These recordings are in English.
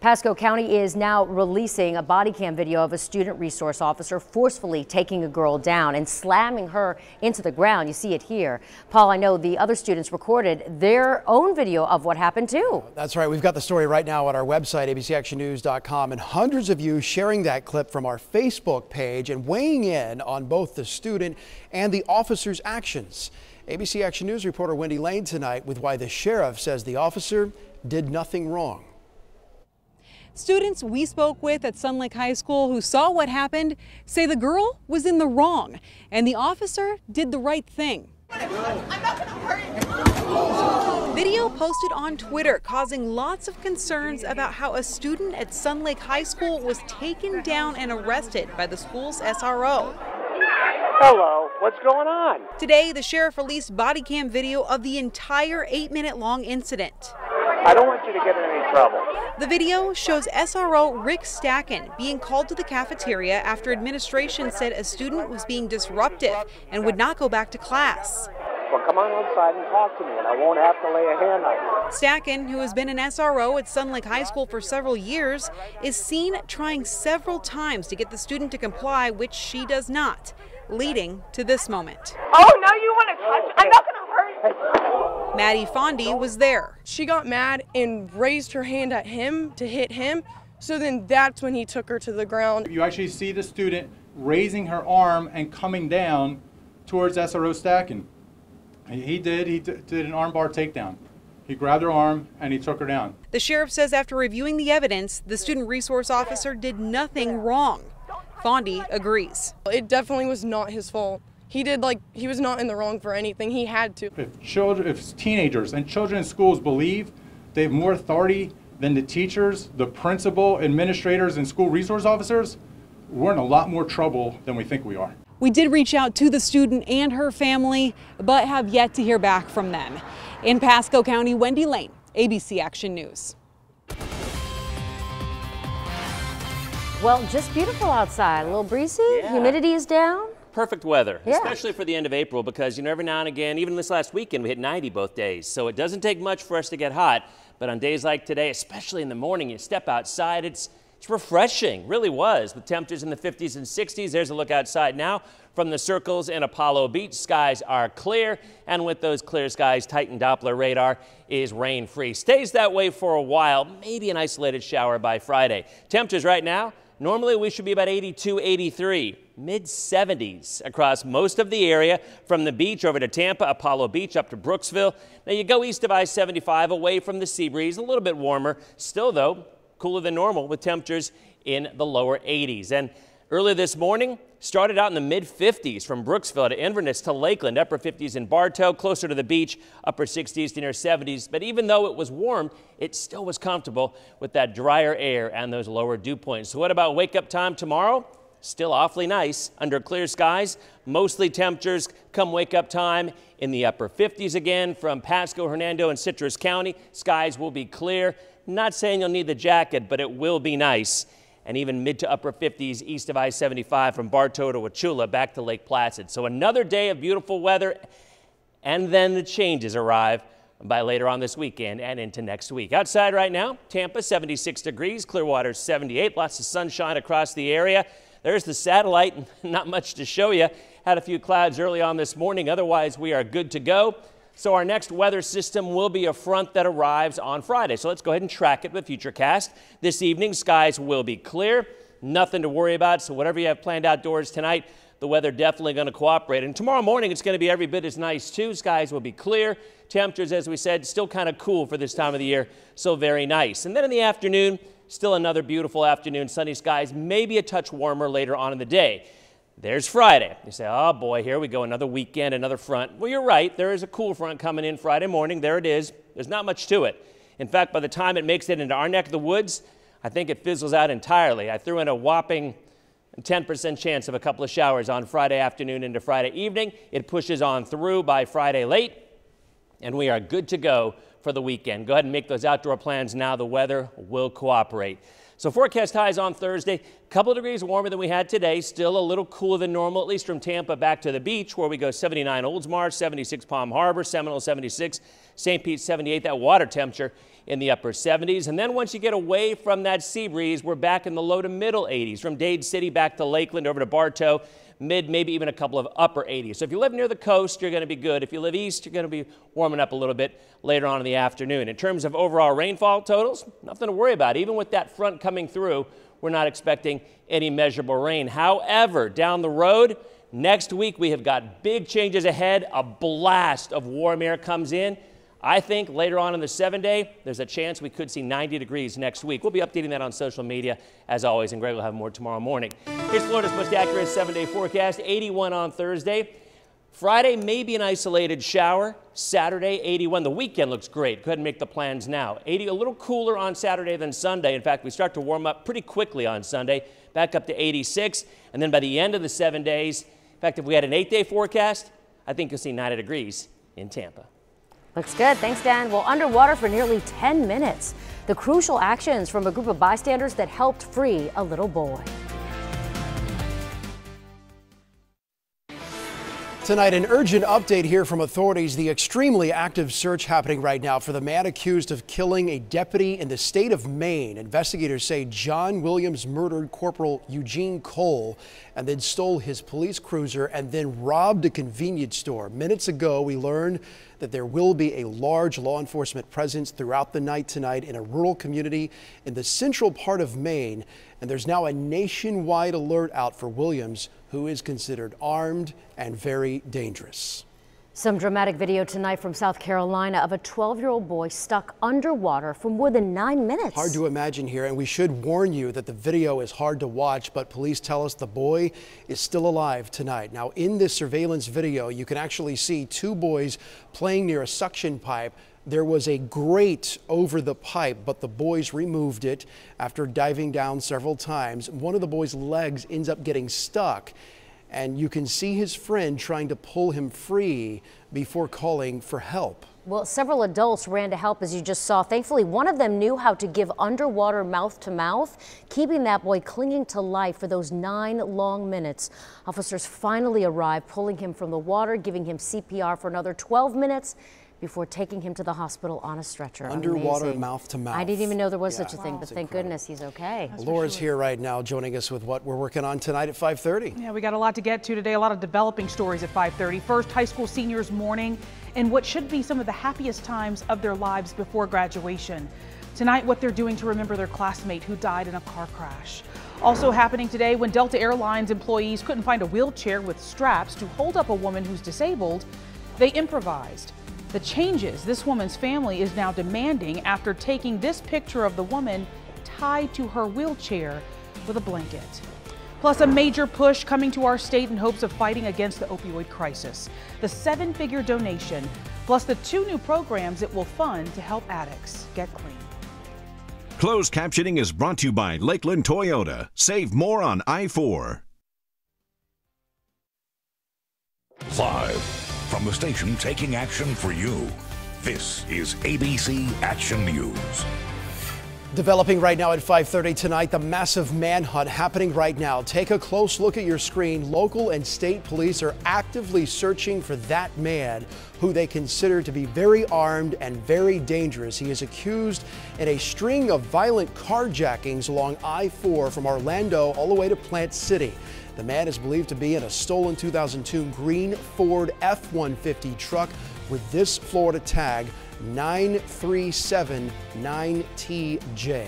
Pasco County is now releasing a body cam video of a student resource officer forcefully taking a girl down and slamming her into the ground. You see it here. Paul, I know the other students recorded their own video of what happened too. That's right. We've got the story right now on our website, abcactionnews.com, and hundreds of you sharing that clip from our Facebook page and weighing in on both the student and the officer's actions. ABC Action News reporter Wendy Lane tonight with why the sheriff says the officer did nothing wrong. Students we spoke with at Sun Lake High School who saw what happened say the girl was in the wrong and the officer did the right thing. I'm not gonna hurt you. Video posted on Twitter causing lots of concerns about how a student at Sun Lake High School was taken down and arrested by the school's SRO. Hello, what's going on? Today, the sheriff released body cam video of the entire 8-minute-long incident. I don't want you to get in any trouble. The video shows SRO Rick Stacken being called to the cafeteria after administration said a student was being disruptive and would not go back to class. Well, come on outside and talk to me, and I won't have to lay a hand on you. Stacken, who has been an SRO at Sun Lake High School for several years, is seen trying several times to get the student to comply, which she does not, leading to this moment. Oh, now you want to touch? I'm not gonna hurt you. Maddie Fondy was there. She got mad and raised her hand at him to hit him, so then that's when he took her to the ground. You actually see the student raising her arm and coming down towards SRO Stacken. He did an armbar takedown. He grabbed her arm and he took her down. The sheriff says after reviewing the evidence, the student resource officer did nothing wrong. Fondy agrees. It definitely was not his fault. He was not in the wrong for anything. He had to. If teenagers and children in schools believe they have more authority than the teachers, the principal, administrators, and school resource officers, we're in a lot more trouble than we think we are. We did reach out to the student and her family, but have yet to hear back from them. In Pasco County, Wendy Lane, ABC Action News. Well, just beautiful outside. A little breezy, humidity is down. Perfect weather, especially for the end of April, because every now and again, even this last weekend, we hit 90 both days. So it doesn't take much for us to get hot, but on days like today, especially in the morning, you step outside, it's refreshing, really was, with temperatures in the 50s and 60s. There's a look outside now from the circles in Apollo Beach. Skies are clear, and with those clear skies, Titan Doppler radar is rain-free. Stays that way for a while, maybe an isolated shower by Friday. Temperatures right now, normally we should be about 82, 83, mid-70s across most of the area from the beach over to Tampa, Apollo Beach up to Brooksville. Now you go east of I-75 away from the sea breeze, a little bit warmer. Still though, cooler than normal with temperatures in the lower 80s. And early this morning, started out in the mid-50s from Brooksville to Inverness to Lakeland, upper 50s in Bartow, closer to the beach, upper 60s to near 70s. But even though it was warm, it still was comfortable with that drier air and those lower dew points. So what about wake-up time tomorrow? Still awfully nice under clear skies. Mostly temperatures come wake-up time in the upper 50s again from Pasco, Hernando, and Citrus County. Skies will be clear. Not saying you'll need the jacket, but it will be nice. And even mid to upper 50s east of I-75 from Bartow to Wauchula back to Lake Placid. So another day of beautiful weather, and then the changes arrive by later on this weekend and into next week. Outside right now, Tampa 76 degrees, Clearwater 78, lots of sunshine across the area. There's the satellite, not much to show you. Had a few clouds early on this morning, otherwise we are good to go. So our next weather system will be a front that arrives on Friday. So let's go ahead and track it with Futurecast. This evening, skies will be clear. Nothing to worry about. So whatever you have planned outdoors tonight, the weather definitely going to cooperate. And tomorrow morning, it's going to be every bit as nice too. Skies will be clear. Temperatures, as we said, still kind of cool for this time of the year. So very nice. And then in the afternoon, still another beautiful afternoon. Sunny skies, maybe a touch warmer later on in the day. There's Friday. You say, oh boy, here we go, another weekend, another front. Well, you're right. There is a cool front coming in Friday morning. There it is. There's not much to it. In fact, by the time it makes it into our neck of the woods, I think it fizzles out entirely. I threw in a whopping 10% chance of a couple of showers on Friday afternoon into Friday evening. It pushes on through by Friday late, and we are good to go for the weekend. Go ahead and make those outdoor plans now. The weather will cooperate. So forecast highs on Thursday, a couple of degrees warmer than we had today, still a little cooler than normal, at least from Tampa back to the beach, where we go 79 Oldsmar, 76 Palm Harbor, Seminole 76, St. Pete 78, that water temperature in the upper 70s. And then once you get away from that sea breeze, we're back in the low to middle 80s, from Dade City back to Lakeland over to Bartow, mid, maybe even a couple of upper 80s. So if you live near the coast, you're going to be good. If you live east, you're going to be warming up a little bit later on in the afternoon. In terms of overall rainfall totals, nothing to worry about. Even with that front coming through, we're not expecting any measurable rain. However, down the road, next week we have got big changes ahead. A blast of warm air comes in. I think later on in the 7-day, there's a chance we could see 90 degrees next week. We'll be updating that on social media as always, and Greg will have more tomorrow morning. Here's Florida's most accurate 7-day forecast. 81 on Thursday. Friday, maybe an isolated shower. Saturday, 81. The weekend looks great. Go ahead and make the plans now. 80, a little cooler on Saturday than Sunday. In fact, we start to warm up pretty quickly on Sunday, back up to 86. And then by the end of the 7 days, in fact, if we had an 8-day forecast, I think you'll see 90 degrees in Tampa. Looks good. Thanks, Dan. Well, underwater for nearly 10 minutes. The crucial actions from a group of bystanders that helped free a little boy. Tonight, an urgent update here from authorities. The extremely active search happening right now for the man accused of killing a deputy in the state of Maine. Investigators say John Williams murdered Corporal Eugene Cole and then stole his police cruiser and then robbed a convenience store. Minutes ago, we learned that there will be a large law enforcement presence throughout the night tonight in a rural community in the central part of Maine. And there's now a nationwide alert out for Williams, who is considered armed and very dangerous. Some dramatic video tonight from South Carolina of a 12-year-old boy stuck underwater for more than 9 minutes. Hard to imagine here, and we should warn you that the video is hard to watch, but police tell us the boy is still alive tonight. Now, in this surveillance video, you can actually see two boys playing near a suction pipe. There was a grate over the pipe, but the boys removed it after diving down several times. One of the boys' legs ends up getting stuck, and you can see his friend trying to pull him free before calling for help. Well, several adults ran to help, as you just saw. Thankfully, one of them knew how to give underwater mouth-to-mouth, keeping that boy clinging to life for those 9 long minutes. Officers finally arrived, pulling him from the water, giving him CPR for another 12 minutes. Before taking him to the hospital on a stretcher. Underwater, mouth to mouth. I didn't even know there was such a thing, but thank goodness he's okay. Laura's here right now joining us with what we're working on tonight at 5:30. Yeah, we got a lot to get to today, a lot of developing stories at 5:30. First, high school seniors mourning in what should be some of the happiest times of their lives before graduation. Tonight, what they're doing to remember their classmate who died in a car crash. Also happening today, when Delta Airlines employees couldn't find a wheelchair with straps to hold up a woman who's disabled, they improvised. The changes this woman's family is now demanding after taking this picture of the woman tied to her wheelchair with a blanket. Plus, a major push coming to our state in hopes of fighting against the opioid crisis. The 7-figure donation, plus the 2 new programs it will fund to help addicts get clean. Closed captioning is brought to you by Lakeland Toyota. Save more on I-4. Live from the station taking action for you, this is ABC Action News. Developing right now at 5:30 tonight, the massive manhunt happening right now. Take a close look at your screen. Local and state police are actively searching for that man who they consider to be very armed and very dangerous. He is accused in a string of violent carjackings along I-4 from Orlando all the way to Plant City. The man is believed to be in a stolen 2002 green Ford F-150 truck with this Florida tag 9379TJ.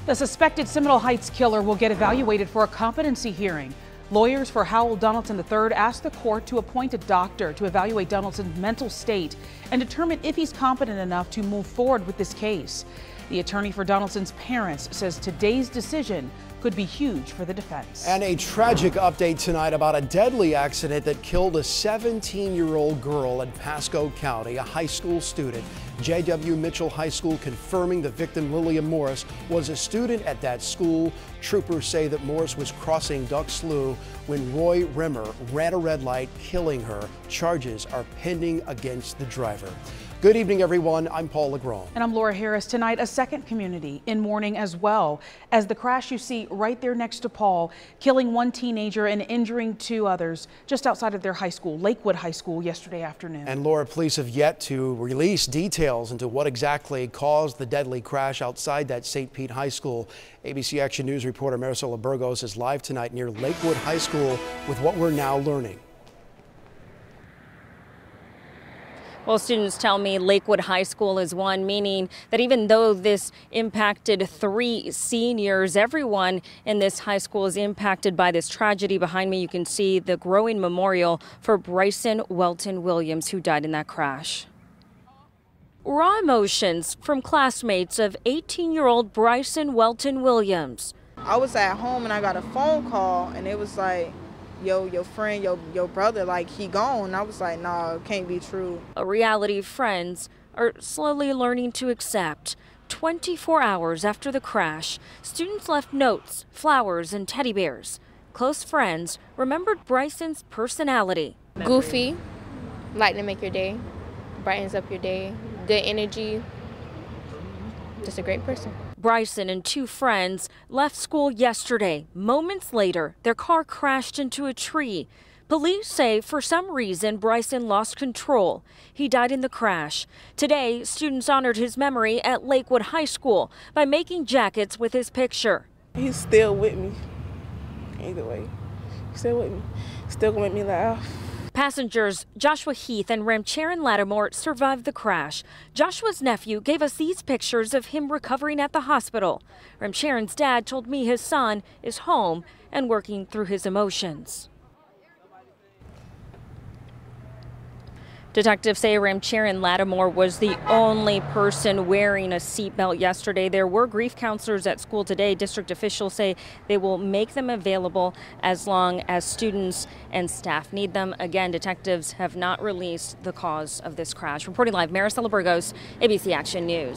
The suspected Seminole Heights killer will get evaluated for a competency hearing. Lawyers for Howell Donaldson III asked the court to appoint a doctor to evaluate Donaldson's mental state and determine if he's competent enough to move forward with this case. The attorney for Donaldson's parents says today's decision could be huge for the defense. And a tragic update tonight about a deadly accident that killed a 17-year-old girl in Pasco County, a high school student. J.W. Mitchell High School confirming the victim, Lillian Morris, was a student at that school. Troopers say that Morris was crossing Duck Slough when Roy Rimmer ran a red light, killing her. Charges are pending against the driver. Good evening, everyone. I'm Paul Legron. And I'm Laura Harris. Tonight, a second community in mourning as well, as the crash you see right there next to Paul, killing one teenager and injuring two others just outside of their high school, Lakewood High School, yesterday afternoon. And Laura, police have yet to release details into what exactly caused the deadly crash outside that St. Pete High School. ABC Action News reporter Marisol Burgos is live tonight near Lakewood High School with what we're now learning. Well, students tell me Lakewood High School is one, meaning that even though this impacted 3 seniors, everyone in this high school is impacted by this tragedy. Behind me, you can see the growing memorial for Bryson Welton-Williams, who died in that crash. Raw emotions from classmates of 18-year-old Bryson Welton-Williams. I was at home and I got a phone call and it was like, yo, your friend, your brother, like, he gone. I was like, nah, it can't be true. A reality friends are slowly learning to accept. 24 hours after the crash, students left notes, flowers, and teddy bears. Close friends remembered Bryson's personality. Goofy, light to make your day, brightens up your day, good energy, just a great person. Bryson and 2 friends left school yesterday. Moments later, their car crashed into a tree. Police say for some reason Bryson lost control. He died in the crash. Today, students honored his memory at Lakewood High School by making jackets with his picture. He's still with me. Either way, he's still with me. Still gonna make me laugh. Passengers Joshua Heath and Ramcharan Lattimore survived the crash. Joshua's nephew gave us these pictures of him recovering at the hospital. Ramcharan's dad told me his son is home and working through his emotions. Detectives say Ramcharan Lattimore was the only person wearing a seatbelt yesterday. There were grief counselors at school today. District officials say they will make them available as long as students and staff need them. Again, detectives have not released the cause of this crash. Reporting live, Marisol Burgos, ABC Action News.